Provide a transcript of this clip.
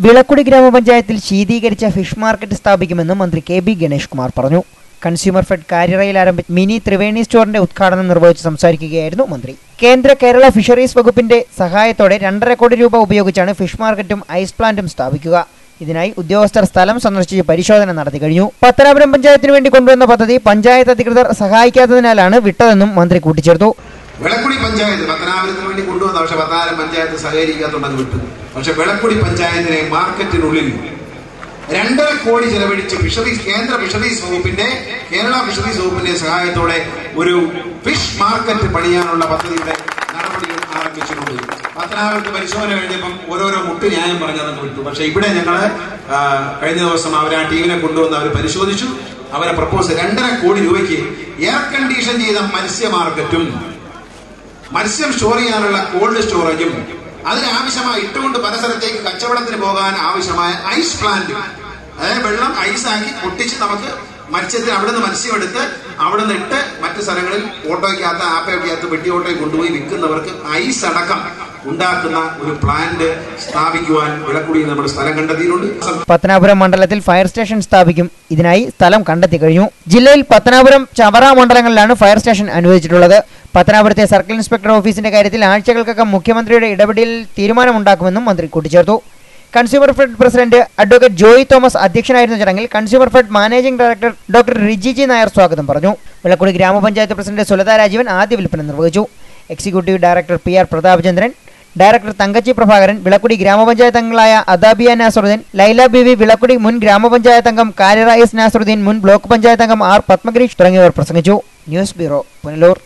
വിളക്കുടി ഗ്രാമപഞ്ചായത്തിൽ ശീതീകരിച്ച fish market സ്ഥാപിക്കുമെന്ന് മന്ത്രി കെ.ബി. ഗണേഷ് കുമാർ പറഞ്ഞു. കൺസ്യൂമർ ഫെഡ് കാര്യറയിൽ ആരംഭിച്ച മിനി ത്രിവേണി സ്റ്റോറിന്റെ ഉദ്ഘാടനം നിർവഹിച്ച് സംസാരിക്കുകയായിരുന്നു മന്ത്രി. കേരള ഫിഷറീസ് വകുപ്പിന്റെ സഹായത്തോടെ 2.5 കോടി രൂപ ഉപയോഗിച്ചാണ് ഫിഷ് മാർക്കറ്റും ഐസ് പ്ലാന്റും സ്ഥാപിക്കുക. ഇതിനായി ഉദ്യോഗസ്ഥർ സ്ഥലം സന്ദർശിച്ച് പരിശോധന നടത്തി കഴിഞ്ഞു. പത്തനാപുരം പഞ്ചായത്തിന് വേണ്ടി കൊണ്ടുവന്ന പദ്ധതി പഞ്ചായത്ത് അധികൃതർ സഹായിക്കാത്തതിനാലാണ് വിട്ടതെന്നും മന്ത്രി കൂട്ടിച്ചേർത്തു. വിളക്കുടി പഞ്ചായത്ത് പത്തനാപുരത്തിന് വേണ്ടി കൊണ്ടുവന്ന പക്ഷെ പത്തനാപുരം പഞ്ചായത്ത് സഹകരിക്കാത്തുണ്ടെന്ന് വിട്ടു. പക്ഷെ വിളക്കുടി പഞ്ചായത്തിനെ മാർക്കറ്റിനുള്ളിൽ 2.5 കോടി ചെലവഴിച്ച് കേന്ദ്ര ഫിഷറീസ് വകുപ്പിന്റെ സഹായത്തോടെ ഒരു ഫിഷ് മാർക്കറ്റ് പണിയാനുള്ള പദ്ധതിയുടെ നടപടികൾ ആരംഭിച്ചിട്ടുണ്ട്. പത്തനാപുരത്ത് പരിശോധന കഴിഞ്ഞപ്പം ഓരോരോ മുട്ട് ന്യായം പറഞ്ഞതൊക്കെ വിട്ടു. പക്ഷെ ഇവിടെ ഞങ്ങൾ കഴിഞ്ഞ ദിവസം അവർ ആ ടീമിനെ കൊണ്ടുവന്ന് അവർ പരിശോധിച്ചു. അവരെ പ്രപ്പോസ് 2.5 കോടി രൂപയ്ക്ക് എയർ കണ്ടീഷൻ ചെയ്ത മത്സ്യ മാർക്കറ്റും മത്സ്യം സ്റ്റോർ ചെയ്യാനുള്ള കോൾഡ് സ്റ്റോറേജും അതിനാവശ്യമായ ഇട്ടുകൊണ്ട് പല സ്ഥലത്തേക്ക് കച്ചവടത്തിന് പോകാൻ ആവശ്യമായ ഐസ് പ്ലാന്റ്, അതായത് വെള്ളം ഐസാക്കി പൊട്ടിച്ച് നമുക്ക് മത്സ്യത്തിന് അവിടുന്ന് മത്സ്യം എടുത്ത് അവിടുന്ന് ഇട്ട് മറ്റു സ്ഥലങ്ങളിൽ ഓട്ടോയ്ക്കകത്ത് ആപ്പയ്ക്കകത്ത് വെട്ടി ഓട്ടോയിൽ കൊണ്ടുപോയി വിൽക്കുന്നവർക്ക് ഐസ് അടക്കം ഉണ്ടാക്കുന്ന ഒരു പ്ലാന്റ് സ്ഥാപിക്കുവാൻ വിളക്കുടിയിൽ നമ്മൾ സ്ഥലം കണ്ടെത്തിയിട്ടുണ്ട്. പത്തനാപുരം മണ്ഡലത്തിൽ ഫയർ സ്റ്റേഷൻ സ്ഥാപിക്കും. ഇതിനായി സ്ഥലം കണ്ടെത്തി കഴിഞ്ഞു. ജില്ലയിൽ പത്തനാപുരം, ചവറ മണ്ഡലങ്ങളിലാണ് ഫയർ സ്റ്റേഷൻ അനുവദിച്ചിട്ടുള്ളത്. പത്തനാപുരത്തെ സർക്കിൾ ഇൻസ്പെക്ടർ ഓഫീസിന്റെ കാര്യത്തിൽ ആഴ്ചകൾക്കകം മുഖ്യമന്ത്രിയുടെ ഇടപെടലിൽ തീരുമാനമുണ്ടാക്കുമെന്നും മന്ത്രി കൂട്ടിച്ചേർത്തു. Consumer fed president advocate Joy Thomas അധ്യക്ഷനായിരുന്ന ചടങ്ങിൽ consumer fed managing director doctor റിജിജി നായർ സ്വാഗതം പറഞ്ഞു. വിളക്കുടി ഗ്രാമപഞ്ചായത്ത് പ്രസിഡന്റ് സുലത രാജീവൻ ആദ്യ വിൽപ്പന നിർവഹിച്ചു. Executive director PR Prathapachandran, director Thankachi Prabhakaran, Vilakkudy ഗ്രാമപഞ്ചായത്ത് അംഗങ്ങളായ അദാബിയ നാസറുദ്ദീൻ, ലൈല ബിവി, വിളക്കുടി മുൻ ഗ്രാമപഞ്ചായത്ത് അംഗം കാര്യറ എസ് നാസറുദ്ദീൻ, മുൻ ബ്ലോക്ക് പഞ്ചായത്ത് അംഗം R പത്മഗിരീഷ് തുടങ്ങിയവർ പ്രസംഗിച്ചു. News bureau, Punalur.